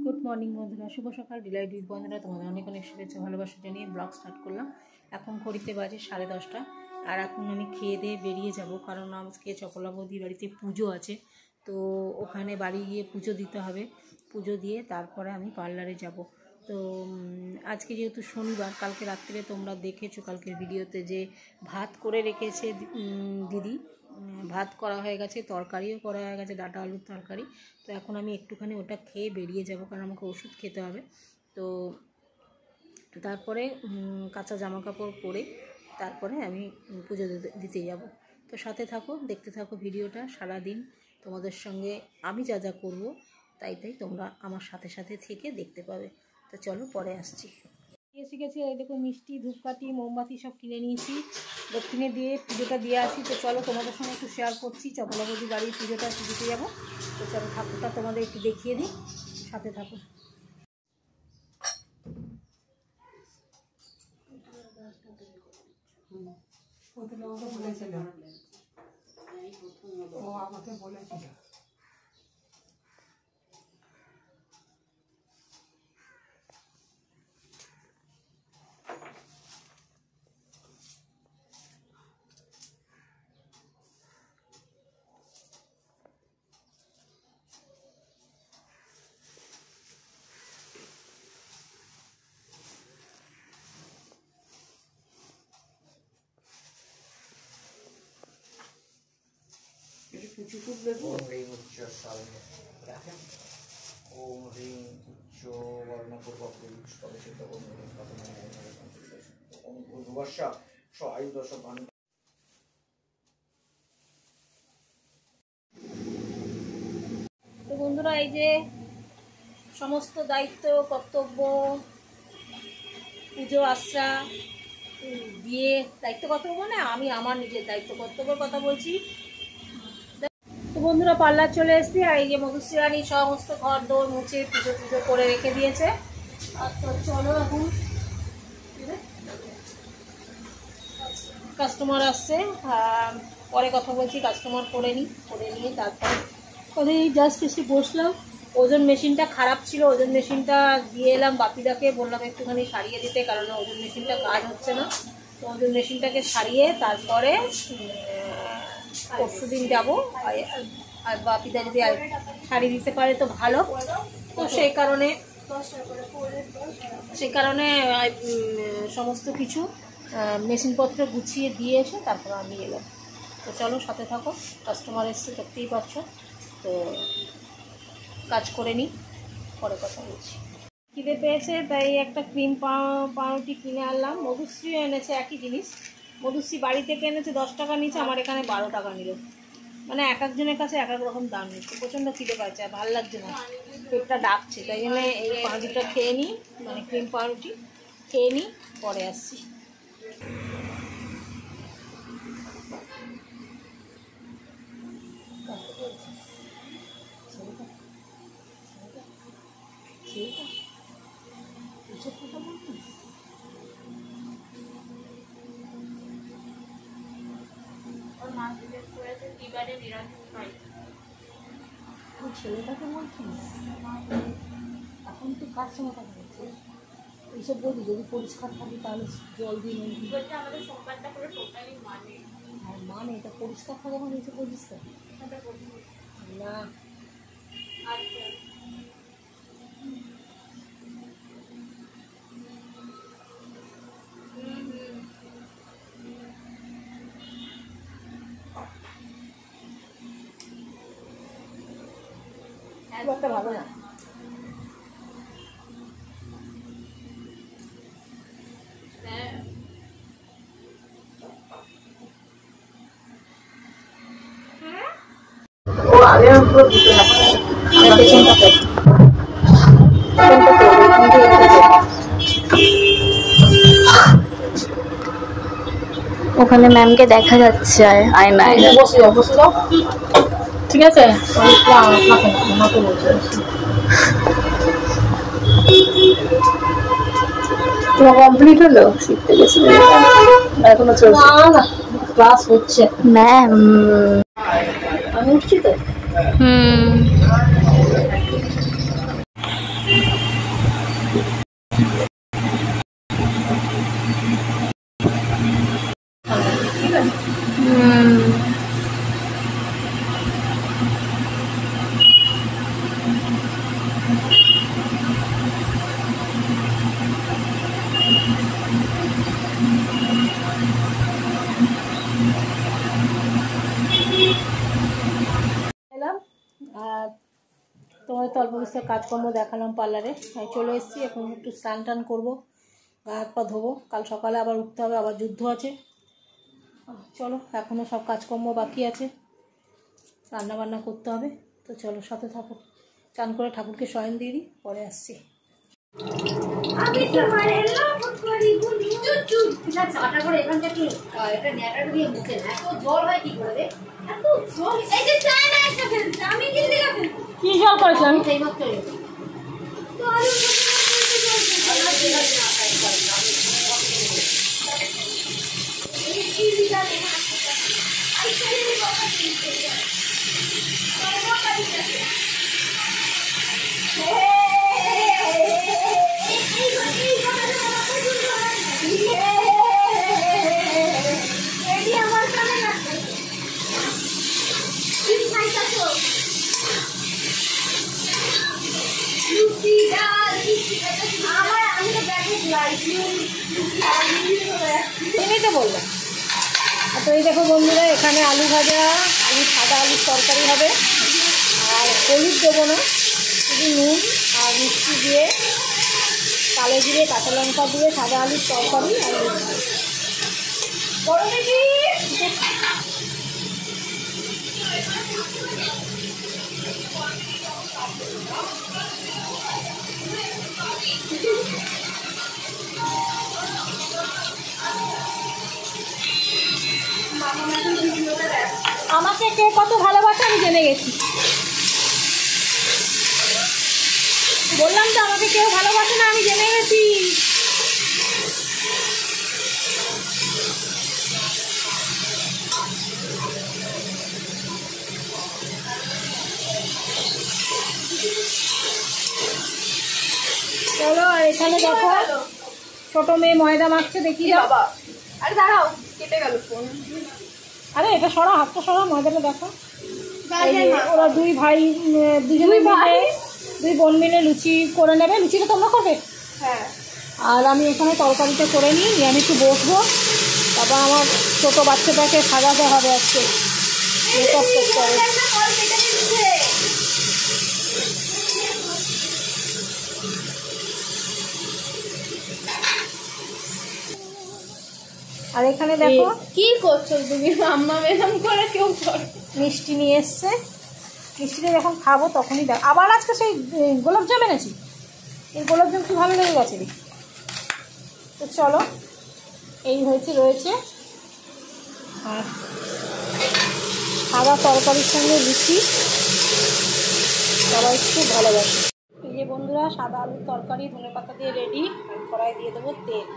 Good morning বন্ধুরা, শুভ সকাল। Deloitte with বন্ধুরা তোমাদের অনেক অনেক শুভেচ্ছা ভালোবাসা জানিয়ে ব্লগ স্টার্ট করলাম। এখন ঘড়িতে বাজে 10:30, আর এখন আমি খেয়ে দিয়ে বেরিয়ে যাব, কারণ আজকে চপলা বৌদির বাড়িতে পুজো আছে। তো ওখানে বাড়ি গিয়ে পুজো দিতে হবে, পুজো দিয়ে তারপরে আমি পার্লারে যাব। তো আজকে যেহেতু শনিবার, কালকে রাত্রে তোমরা দেখেছো কালকের ভিডিওতে যে ভাত করে রেখেছে দিদি, ভাত করা হয়ে গেছে, তরকারিও করা হয়ে গেছে, ডাঁটা আলুর তরকারি। তো এখন আমি একটুখানি ওটা খেয়ে বেরিয়ে যাব, কারণ আমাকে ওষুধ খেতে হবে। তো তারপরে কাঁচা জামা কাপড় পরে তারপরে আমি পুজো দিতে যাব। তো সাথে থাকো, দেখতে থাকো ভিডিওটা। সারাদিন তোমাদের সঙ্গে আমি যা যা করবো তাই তোমরা আমার সাথে সাথে থেকে দেখতে পাবে। তো চলো, পরে আসছি। এসে গেছি, এই দেখো মিষ্টি, ধূপকাঠি, মোমবাতি সব কিনে নিয়েছি, দক্ষিণে দিয়ে পুজোটা দিয়ে আসি। তো চলো, তোমাদের সঙ্গে একটু শেয়ার করছি চপলা বৌদি বাড়ির পুজোটা দিতে যাবো। তো চলো, ঠাকুরটা তোমাদের একটু দেখিয়ে দিই, সাথে থাকো। আমাকে বলেছিল চুকুর দেবো। ওম হ্রিং উচ্চ সালনে দেখেন, ওম হ্রিং উচ্চ বর্ণপূর্বক স্তবচিত ওম হ্রিং ওম ভূর্ভুবস্য স্ব আয়ুর্দশ ভান। তো বন্ধুরা, এই যে সমস্ত দায়িত্ব কর্তব্য, পুজো আশ্রা দিয়ে দায়িত্ব কর্তব্য, মানে আমি আমার নিজের দায়িত্ব কর্তব্যের কথা বলছি। তো বন্ধুরা, পার্লার চলে এসেছি, আর এই যে মধুশ্রী রানী সমস্ত ঘর দৌড় মুছে পুজো পুজো করে রেখে দিয়েছে। আর তো চলো, এখন কাস্টমার আসছে, পরে কথা বলছি। কাস্টমার করে নিয়ে তারপরে জাস্ট এসে বসলাম। ওজন মেশিনটা খারাপ ছিল, ওজন মেশিনটা দিয়ে এলাম বাপিদাকে, বললাম একটুখানি সারিয়ে দিতে, কারণ ওজন মেশিনটা কাজ হচ্ছে না। তো ওজন মেশিনটাকে সারিয়ে তারপরে পরশুদিন যাবো, আর বাপিদা যদি সারিয়ে দিতে পারে তো ভালো। তো সেই কারণে সমস্ত কিছু মেশিনপত্র গুছিয়ে দিয়ে এসে তারপর আমি এলাম। তো চলো, সাথে থাকো। কাস্টমার এসছে, দেখতেই পাচ্ছ। তো কাজ করে নিই, পরে কথা বলছি। খিদে পেয়েছে, তাই একটা ক্রিম পাউরুটি কিনে আনলাম। মধুশ্রী এনেছে একই জিনিস, মধুশ্রী বাড়ি থেকে এনেছে 10 টাকা নিচ্ছে, আমার এখানে 12 টাকা নিল। মানে এক একজনের কাছে এক এক রকম দাম নিচ্ছে। প্রচণ্ড খিদে পাচ্ছে, আর ভালো লাগছে না, পেটটা ডাকছে। তাই জন্য এই পাউরুটিটা খেয়ে নিই, মানে ক্রিম পাউরুটি খেয়ে নিই, পরে আসছি। ছেলেটাকে বলছিস, এখন তো কাস্টমারটাকে বলছিস। এইসব বলি যদি পরিষ্কার থাকে তাহলে জল দিয়ে আমাদের সংবাদটা করে টোটালি মানে এটা পরিষ্কার থাকে, মানে এইসব পরিষ্কার না। আচ্ছা, একটা ভালো না। ওখানে ম্যামকে দেখা যাচ্ছে আয়নায়। বসে যাও, ঠিক আছে। তোমার কমপ্লিট হলো? শিখতে গেছিল এখনো চলছে? না, ক্লাস হচ্ছে ম্যাম। আমি উঠছি তো। অল্প বিস্তর কাজকর্ম দেখালাম পার্লারে, চলে এসেছি। এখন একটু স্নান টান করবো, গা হাত পা ধোবো, কাল সকালে আবার উঠতে হবে, আবার যুদ্ধ আছে। চলো, এখনও সব কাজকর্ম বাকি আছে, রান্না বান্না করতে হবে। তো চলো সাথে থাকো, চান করে ঠাকুরকে শয়ন দিয়ে দিই, পরে আসছি। কি জল করেছিলাম তো বললাম। তো এই দেখো বন্ধুরা, এখানে আলু ভাজা, সাদা আলুর তরকারি হবে, আর হলুদ দেবো না, শুধু নুন আর মিষ্টি দিয়ে, কালো জিরে কাঁচা লঙ্কা দিয়ে সাদা আলুর তরকারি। আর বড় বেশি আমাকে কে কত ভালোবাসে আমি জেনে গেছি। বললাম তো আমাকে কেউ ভালোবাসে না, আমি জেনে গেছি। চলো, আর এখানে দেখো ছোট মেয়ে ময়দা মাখছে, দেখি বাবা। আরে দাঁড়াও, কেটে গেল ফোন। আরে এটা সরা, হাতটা সরা, ময়দাটা দেখো। ওরা দুই ভাই, দুজনে মিলে, দুই বোন মিলে লুচি করে নেবে। লুচিটা তোমরা করবে? হ্যাঁ। আর আমি এখানে তরকারিটা করে নিই, আমি একটু বসবো। তারপর আমার ছোটো বাচ্চাটাকে সাজাতে হবে আজকে, মেকআপ করতে হবে। আর এখানে দেখো কি করছো তুমি, আম্মা মেলাম করে কেউ মিষ্টি নিয়ে এসছে। মিষ্টিটা যখন খাবো তখনই দেখ। আবার আজকে সেই গোলাপজাম এনেছি, এই গোলাপজাম কি ভালো লেগে গেছে। তো চলো, এই রয়েছে। আর সাদা তরকারির সঙ্গে লুচি সবাই খুব ভালোবাসে। এই যে বন্ধুরা, সাদা আলুর তরকারি ধনে পাতা দিয়ে রেডি। আর কড়াই দিয়ে দেবো তেল।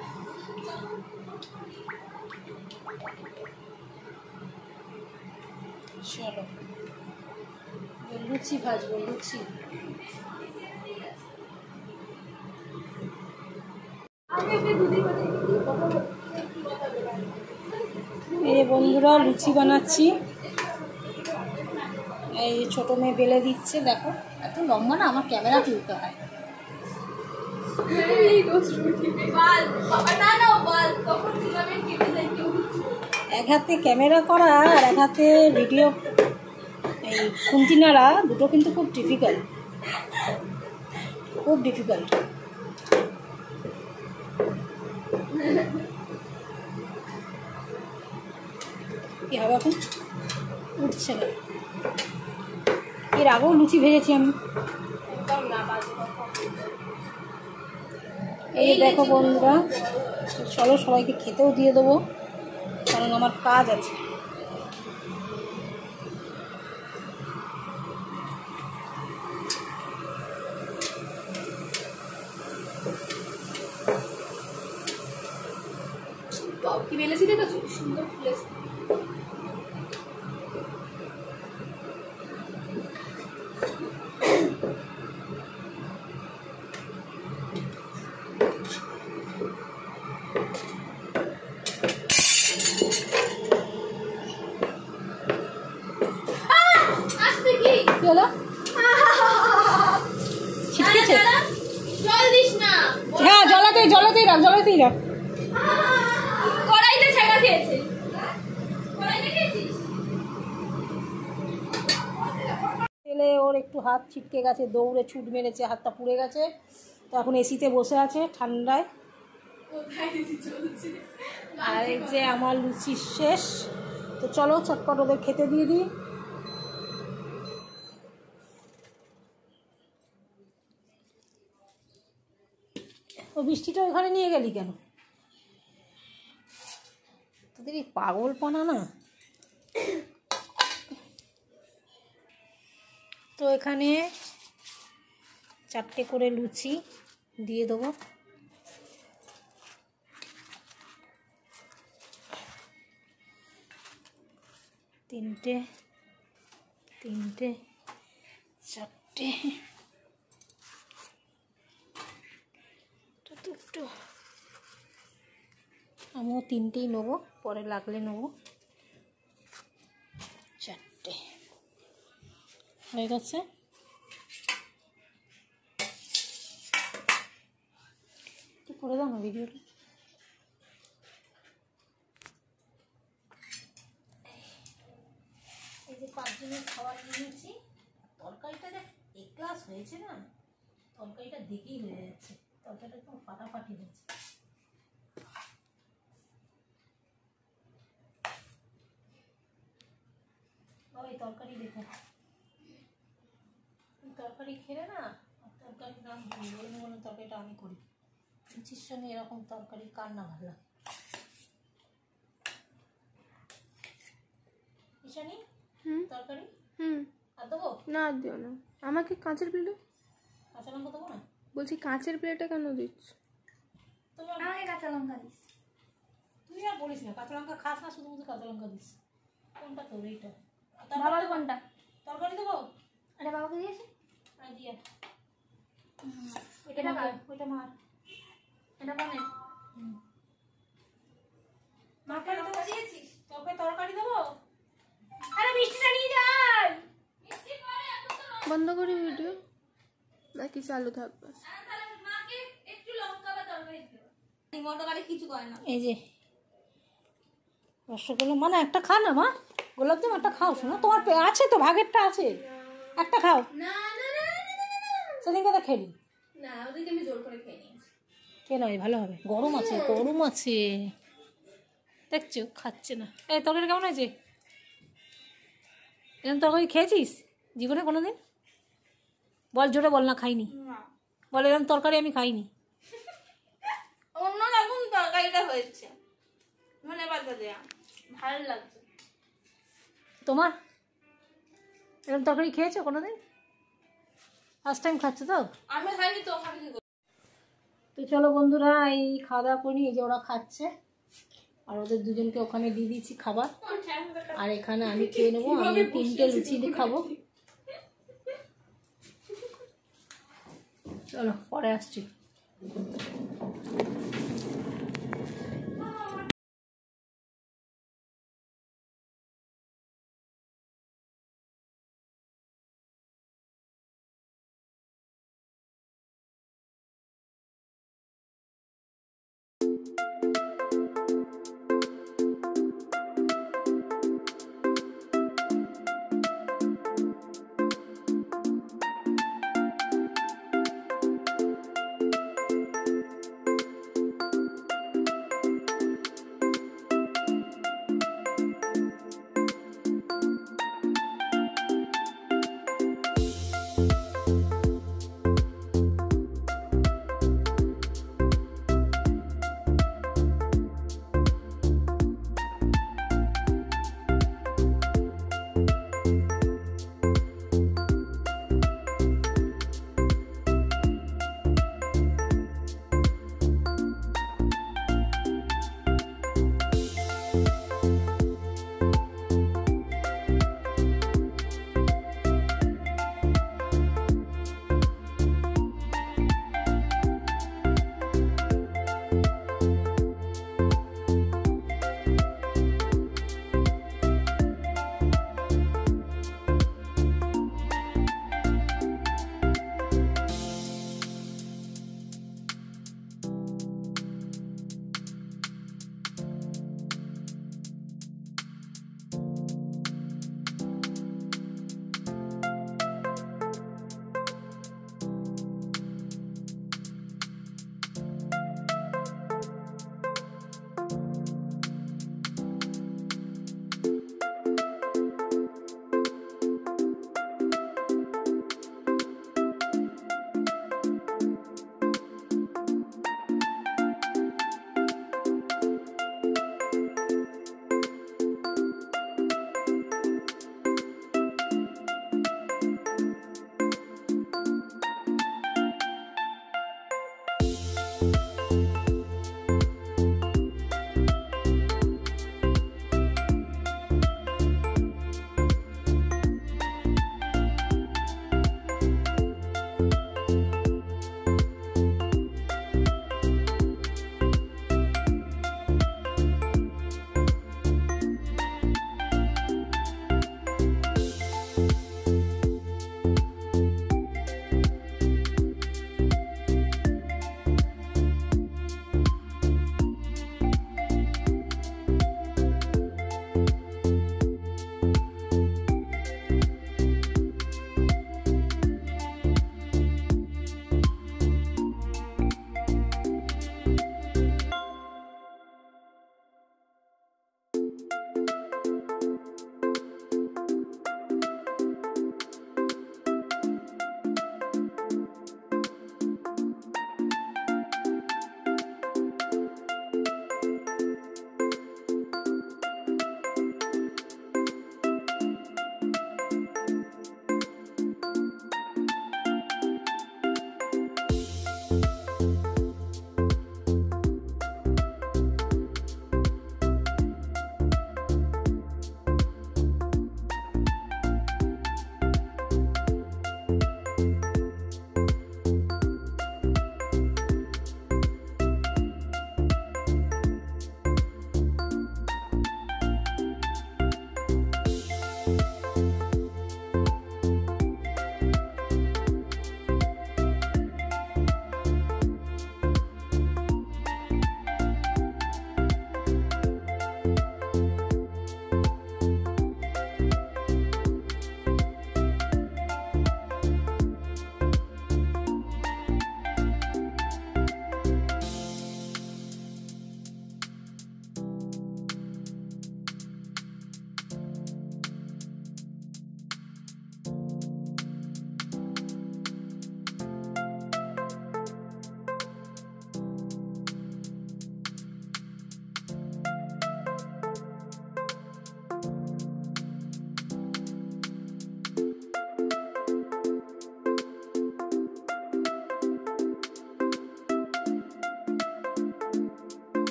চলো, লুচি ভাজবো, লুচি। এই যে বন্ধুরা, লুচি বানাচ্ছি। এই ছোট মেয়ে বেলে দিচ্ছে, দেখো এত লম্বা না, আমার ক্যামেরা তুলতে হয়। এক হাতে ক্যামেরা করা আর এক হাতে ভিডিও, এই খুন্তি নাড়া দুটো কিন্তু খুব ডিফিকাল্ট, খুব ডিফিকাল্ট। কি হবে এখন? উঠছে না। এর আগেও লুচি ভেজেছি আমি। এই দেখো বন্ধুরা, চলো সবাইকে খেতেও দিয়ে দেবো, কারণ আমার কাজ আছে। কি বেলেছি দেখেছো, সুন্দর ফুলেছে। হ্যাঁ, জলাতেই রাখ। কড়াইতে ছেঁকা খেয়েছে। তেলে ওর একটু হাত ছিটকে গেছে, দৌড়ে ছুট মেরেছে, হাতটা পুড়ে গেছে। তো এখন এসিতে বসে আছে ঠান্ডায়। আর এই যে আমার লুচি শেষ। তো চলো চটপট ওদের খেতে দিয়ে দিই। ও বৃষ্টিটা ওখানে নিয়ে গেলি কেন? তোদের এই পাগলপনা না। তো এখানে 4টে করে লুচি দিয়ে দেবো। তিনটে 4টে, দুটো। আমিও 3টেই নেবো, পরে লাগলে নেবো। 4টে হয়ে গেছে। করে দাও না ভিডিওটা। এই যে 5 জনের খাবার নিয়েছি। তরকারিটা দেখ এক গ্লাস হয়েছে না, তরকারিটা দেখেই হয়ে যাচ্ছে। তরকারিটা একদম ফাটাফাটি হয়েছে। ওই তরকারি দেখো, তরকারি খেলে না তরকারির নাম বলে মনে তরকারিটা আমি করি। লুচির সঙ্গে এরকম তরকারি কার না ভালো লাগে? ঈশানী তরকারি আর দেবো না, আর দিও না। আমাকে কাঁচের প্লেটে, কাঁচা লঙ্কা দেবো না? বলছি কাঁচের প্লেটে কেন দিচ্ছ? তুমি আমাকে কাঁচা লঙ্কা দিস। তুই আর বলিস না, কাঁচা লঙ্কা খাস না, শুধু শুধু কাঁচা লঙ্কা দিস। কোনটা তোর? এইটা? বাবার কোনটা? তরকারি দেবো? আরে বাবাকে দিয়েছি। দিয়া ওইটা মার, ওইটা মার, এটা বানে মাকে লঙ্কা দিয়েছিস? তোকে তরকারি দেবো? আরে মিষ্টিটা নিয়ে যাই। বন্ধ করি ভিডিও নাকি চালু থাকবে? এই যে রসগোল্লা, মানে একটা খা না মা, গোলাপজাম একটা খাও। শোনো তোমার আছে তো, ভাগেরটা আছে, একটা খাও। সেদিনকে তো খেলি না, ওদিকে আমি জোর করে খেয়ে নিয়েছি। কেন? ভালো হবে, গরম আছে, গরম আছে। দেখছো খাচ্ছে না। এই তরকারি কেমন আছে? এরকম তরকারি খেয়েছিস জীবনে কোনোদিন? বল, জোরে বল না খাইনি। বল এরকম তরকারি আমি খাইনি। অন্যরকম তরকারিটা হয়েছে, ধনে পাতা দেয়া, ভালো লাগছে। তোমার এরকম তরকারি খেয়েছো কোনোদিন? ফার্স্ট টাইম খাচ্ছ তো? আমি খাইনি তো, খাবি কি? তো চলো বন্ধুরা, এই খাওয়া দাওয়া করি। এই যে ওরা খাচ্ছে, আর ওদের দুজনকে ওখানে দিয়ে দিয়েছি খাবার। আর এখানে আমি খেয়ে নেবো। আমি 3টে লুচি খাবো। চলো পরে আসছি।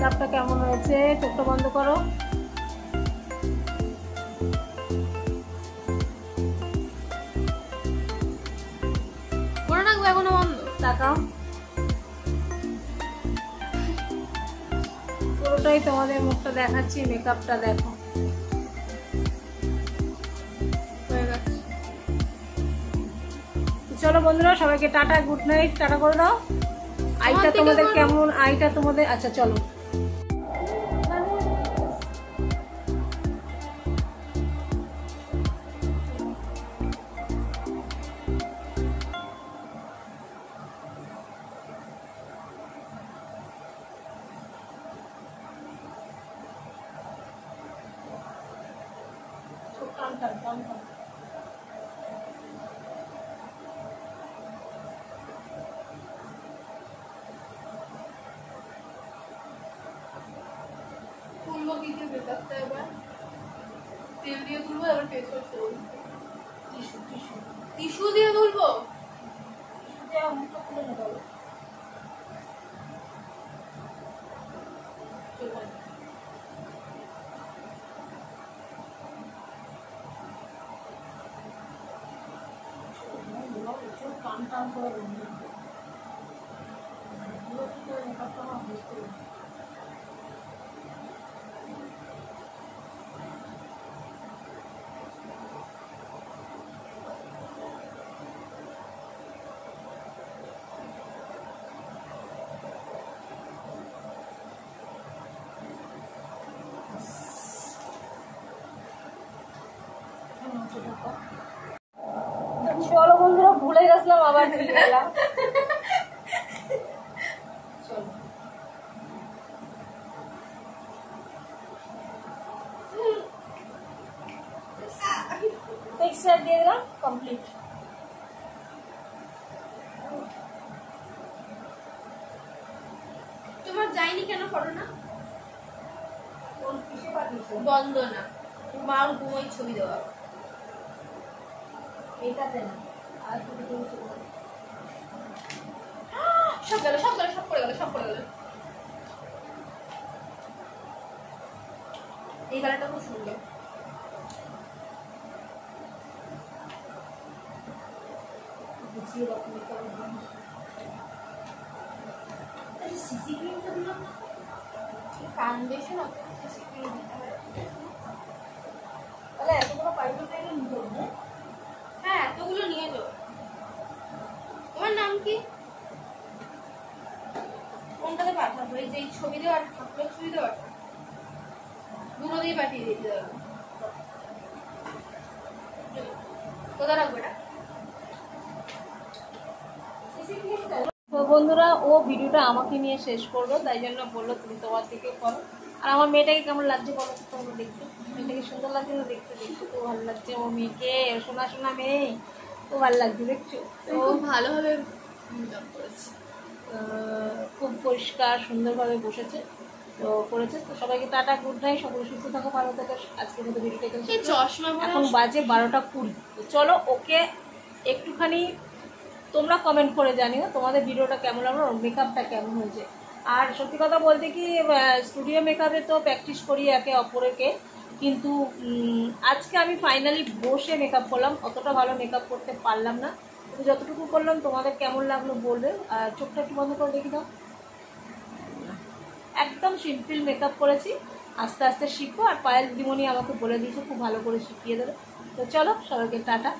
মেকআপটা কেমন হয়েছে, চোখটা বন্ধ করো। করে রাখবো এখনো বন্ধ? তাকাও, পুরোটাই তোমাদের মুখটা দেখাচ্ছি, মেকআপটা দেখো। হয়ে গেছে। চলো বন্ধুরা, সবাইকে টাটা, গুড নাইট, টাটা করে দাও। আইটা তোমাদের কেমন, আইটা তোমাদের, আচ্ছা চলো। তুলবো কি দিয়ে মেকআপটা এবার? তেল দিয়ে তুলবো, এবার ফেস ওয়াশ করবো। টিস্যু দিয়ে তুলবো? চলো বন্ধুরা, ভুলে গেছিলাম, আবার ফিরে গেলাম। টেক্সচার দিয়ে দিলাম, কমপ্লিট। তোমার যায়নি কেন করো না? বন্ধ না, মার ঘুমাই ছবি দেওয়া। এইটাতে না, আর সব গেল, সব গেল, সব পড়ে গেল, সব পড়ে গেল। এই কালারটা খুব সুন্দর। ফাউন্ডেশন তাহলে এতগুলো পাইপের থেকে নিতে হবে। হ্যাঁ, এতগুলো নিয়ে যাও। তোমার নাম কি? কোনটাতে পাঠাবো? এই যে ছবি দেওয়ার, ঠাকুরের ছবি দেওয়ার, দুটো দিয়ে পাঠিয়ে দিতে হবে। কোথায় রাখবো এটা? তো বন্ধুরা, ও ভিডিওটা আমাকে নিয়ে শেষ করলো, তাই জন্য বললো তুমি তোমার দিকে করো। আর আমার মেয়েটাকে কেমন লাগছে বলো তো তোমরা দেখতে? মেয়েটাকে সুন্দর লাগছে না দেখতে? দেখতে তো ভালো লাগছে। ও মেয়েকে, শোনা শোনা মেয়ে, তো ভালো লাগছে দেখছো? তো খুব ভালোভাবে মেকআপ করেছে, খুব পরিষ্কার সুন্দরভাবে বসেছে, তো করেছে। তো সবাইকে টাটা, গুড নাইট, সকলে সুস্থ থাকো, ভালো থাকো। আজকের মতো ভিডিওটা এখানে শেষ করছি। চশমা এখন বাজে 12:20। তো চলো, ওকে একটুখানি তোমরা কমেন্ট করে জানিও তোমাদের ভিডিওটা কেমন লাগলো, মেকআপটা কেমন হয়েছে। আর সত্যি কথা বলতে কি, স্টুডিও মেকআপে তো প্র্যাকটিস করি একে অপরকে, কিন্তু আজকে আমি ফাইনালি বসে মেকআপ করলাম, অতটা ভালো মেকআপ করতে পারলাম না। তো যতটুকু করলাম তোমাদের কেমন লাগলো বলবে। আর চোখটা একটু বন্ধ করে দেখি দাও। একদম সিম্পল মেকআপ করেছি, আস্তে আস্তে শিখো। আর পায়েল দিদিমণি আমাকে বলে দিয়েছে খুব ভালো করে শিখিয়ে দেবে। তো চলো, সবাইকে টাটা।